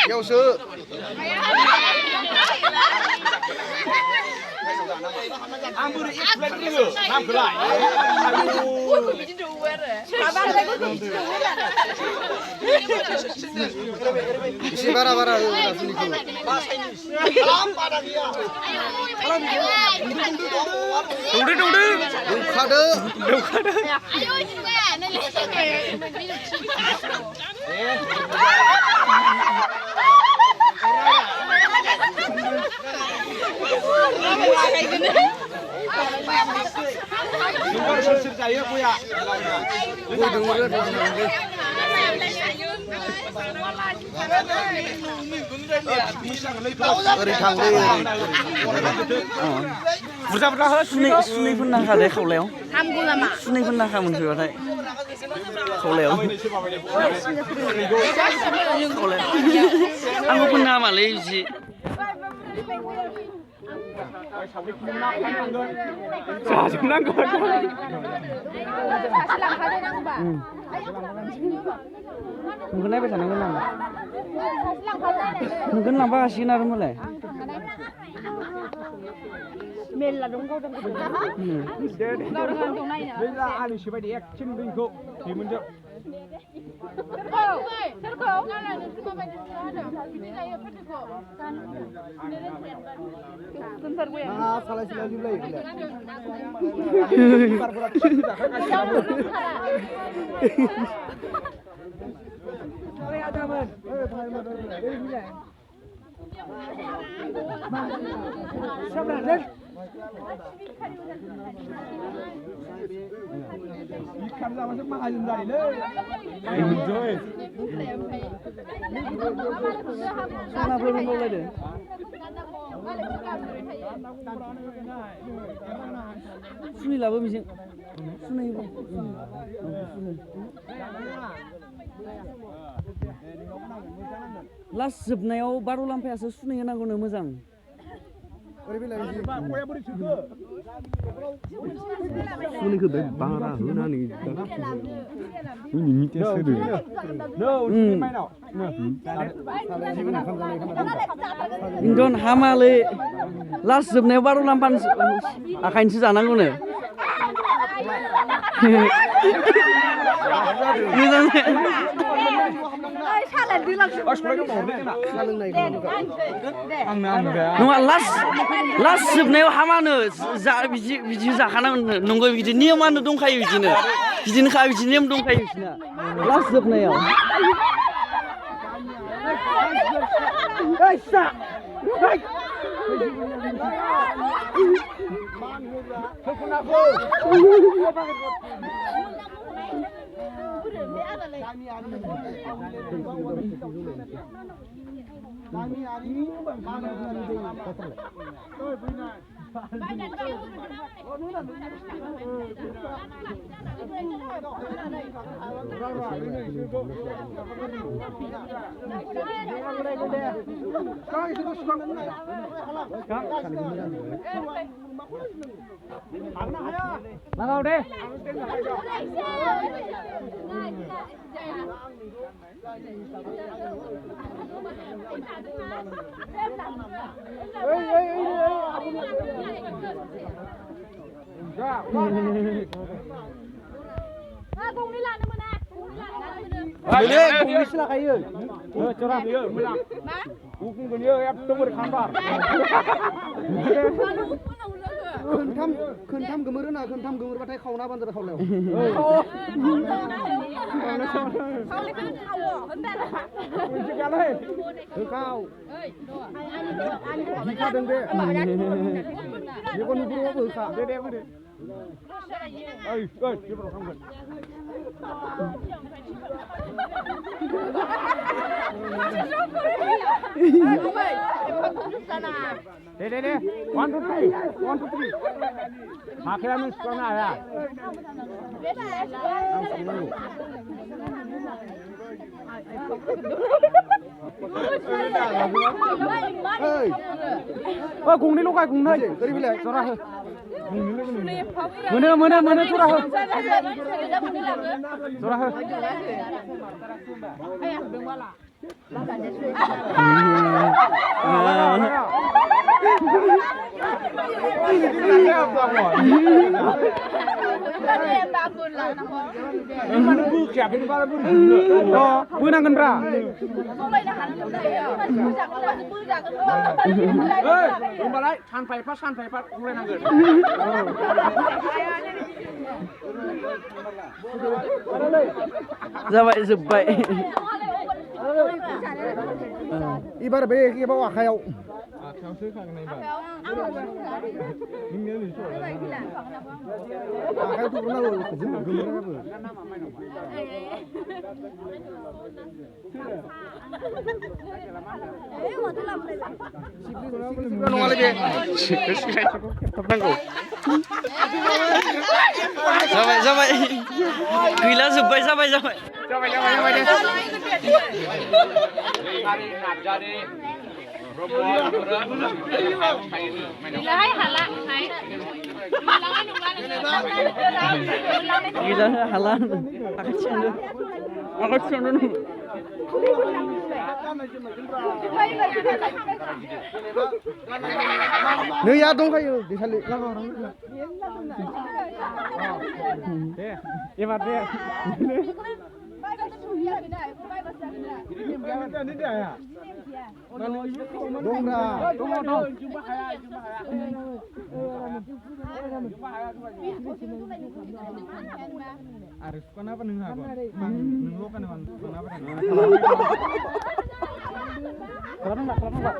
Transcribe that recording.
Yêu sư Ang buri iklan dulu, nam kelai. isi bara Saya punya. Burzah sunai pun nak ada kau leo. Sunai pun nak kamu juga ada. Kau leo. Kau leo. Aku pun nama leo sih. Jangan kau. Mungkin apa sana mungkin nama. Mungkin nama kasih naruh mulai. Mình là đúng câu trong cái đó. Đâu được ăn trong này nữa. Bây giờ anh sẽ phải đi action bình cụ thì mình được. ah salah sila julai Ikan sama sama halin dari le. Enjoy. Sana belum mulai deh. Sunai lah bermising. Sunai bu. Last sebenarnya baru lampai asal sunai yang aku nemazang. Sunai ke bara huna ni. Ini ni tiada sedu. No, sunai mai nào. Indon hamale last sebenarnya baru lampan akan sih jangan guna. Nggak last sebenarnya hamane biji zakanang nunggu biji ni mana dong kayu biji ni kayu biji ni dong kayu last sebenarnya. Nào đi. Cùng đi làm nữa mà nè. Lên cùng đi sila kayo. Corak dia bilang. Hukum dia ya tunggu di kantor. khơn thăm gấm nào khơn thăm gấm bắt tay khâu na ban giờ khâu lèo cao jika dengde dia kon buru buru ka Dia dia mana? Oi, dia baru kamu. Deh. 1 2 3. 1 2 3. Akhirnya min sana ya. ơi cùng đi lúc ai cùng nơi. đi lại Cho ra. Mana curah. Curah. Mana bu siapa ini para bu? Oh, bu nangan bra. Rumbalai, santai pas, mulai nangan. Sebaik. Ibar be ki bawa khayau. Kau sih kan ini bang. Ini ni so. Khayau tu pernah lo gemuk apa? Sampai. Gila sampai. Gila halan. Aku cendol. Ni ya dong kayu di sali lang orang. Iya mati. Dong dah. Arif kenapa nih aku? Nunggu kan kenapa kan? Kalau enggak.